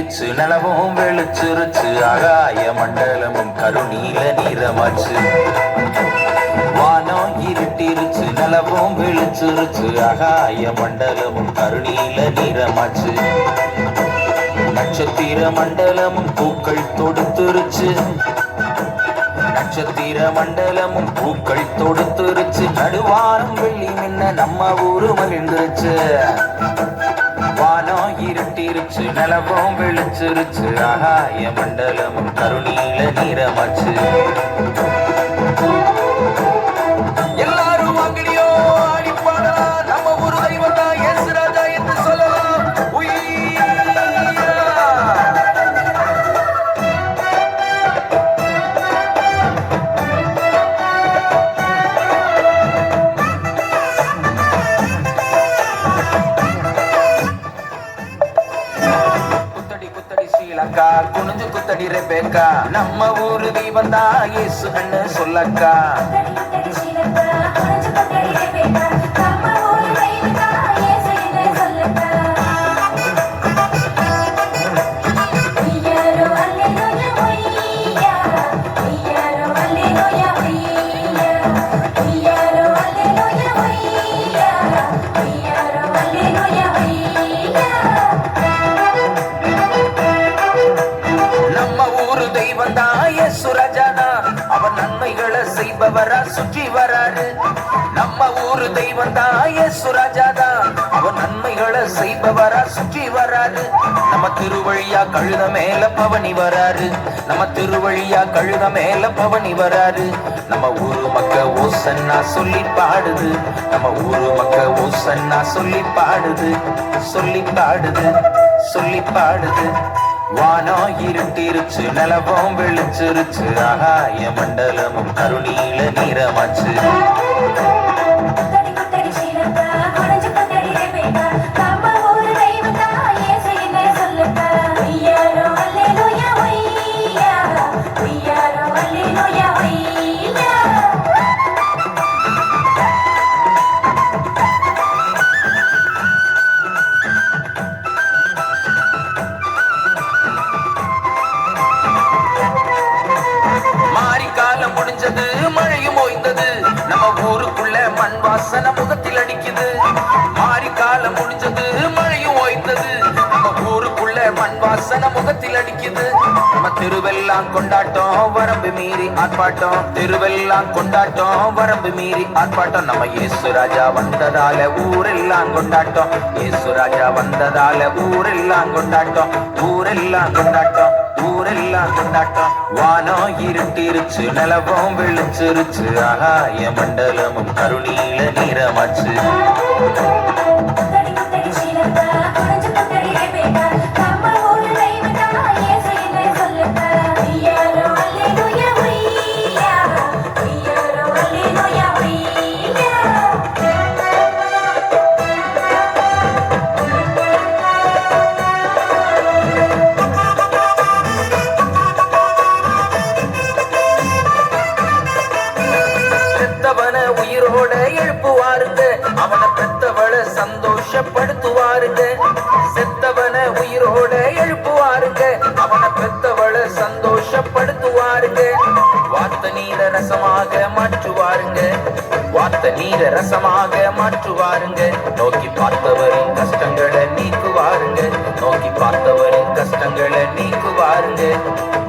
இருட்டிருச்சு நிலவும் வெளிச்சிருச்சு ஆகாய மண்டலமும் கருநீல நிறமாச்சு. வானம் இருட்டிருச்சு நிலவும் வெளிச்சிருச்சு ஆகாய மண்டலமும் கருநீல நிறமாச்சு. நட்சத்திர மண்டலமும் பூக்கள் தொடுத்துருச்சு. நட்சத்திர மண்டலமும் பூக்கள் தொடுத்துருச்சு. நடுவாரம் வெள்ளி மின்ன நம்ம ஊரு மகிழ்ந்துருச்சு. வானம் இருட்டிருச்சு நிலவும் வெளிச்சிருச்சு ஆகாய மண்டலமும் கருநீல நிறமாச்சு. எல்லாரும் அங்கடியோ ஆடி பாடலாம். நம்ம ஊரு தெய்வம் தான் இயேசு ராஜா என்று சொல்லலாம். குனிஞ்சு குத்தடி ரெபேக்கா நம்ம ஊரு தெய்வம் தான் இயேசு அண்ணு சொல்லக்கா. அவன் நன்மைகளை செய்பவரா சுற்றி வராரு. நம்ம ஊரு தெய்வம் தான் இயேசு ராஜாதா. அவன் நன்மைகளை செய்பவரா சுற்றி வராரு. நம்ம திருவழியா கழுத மேல பவனி வராரு. நம்ம திருவழியா கழுத மேல பவனி வராரு. நம்ம ஊரு மக்க ஓசன்னா சொல்லி பாடுது. நம்ம ஊரு மக்க ஓசன்னா சொல்லி பாடுது. சொல்லி பாடுது சொல்லி பாடுது. வானம் இருட்டிருச்சு நிலவும் வெளிச்சிருச்சு ஆகாய மண்டலமும் கருநீல நிறமாச்சு. முடிஞ்சது மழையும் ஓய்ந்தது. நம்ம ஊருக்குள்ள மண் வாசனை முகத்தில் அடிக்குது. மாறி காலம் முடிஞ்சது மழையும் ஓய்ந்தது. நம்ம ஊருக்குள்ள மண் வாசனை முகத்தில் அடிக்குது. நம்ம தெருவெல்லாம் கொண்டாட்டம் வரம்பு மீறி ஆர்ப்பாட்டம். தெருவெல்லாம் கொண்டாட்டம் வரம்பு மீறி ஆர்ப்பாட்டம். நம்ம இயேசு ராஜா வந்ததால ஊரெல்லாம் கொண்டாட்டம். இயேசு ராஜா வந்ததால ஊரெல்லாம் கொண்டாட்டம். ஊரெல்லாம் கொண்டாட்டம் ஊரெல்லாம் கொண்டாட்டம். வானம் இருட்டிருச்சு நிலவும் வெளிச்சிருச்சு ஆகாய மண்டலமும் கருநீல நிறமாச்சு. உயிரோட எழுப்புவாருங்க. அவனை பெத்தவளை சந்தோஷப்படுத்துவாருங்க. செத்தவன உயிரோட எழுப்புவாருங்க. அவனை பெத்தவளை சந்தோஷப்படுத்துவாருங்க. வார்த்தை நீர ரசமாக மாற்றுவாருங்க. வார்த்தை நீர ரசமாக மாற்றுவாருங்க. நோக்கி பார்த்தவரின் கஷ்டங்களை நீக்குவாருங்க. நோக்கி பார்த்தவரின் கஷ்டங்களை நீக்குவாருங்க.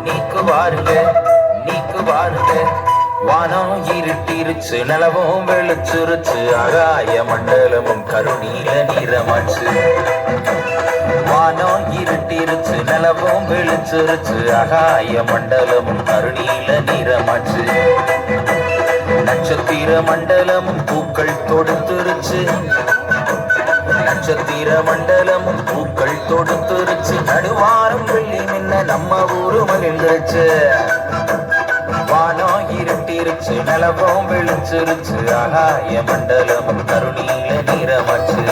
நீக்குவாருங்க நீக்குவாருங்க. வானம் இருட்டிருச்சு நிலவும் வெளிச்சிருச்சு ஆகாய மண்டலமும் கருநீல நிறமாச்சு. வானம் இருட்டிருச்சு நிலவும் வெளிச்சிருச்சு ஆகாய மண்டலமும் கருநீல நிறமாச்சு. நட்சத்திர மண்டலமும் பூக்கள் தொடுத்துருச்சு. நட்சத்திர மண்டலமும் பூக்கள் தொடுத்துருச்சு. நடுவாரம் வெள்ளி மின்ன நம்ம ஊரு மகிழ்ந்துருச்சு. வானம் இருட்டிருச்சு நிலவும் வெளிச்சிருச்சு ஆகாய மண்டலமும் கருநீல நிறமாச்சு.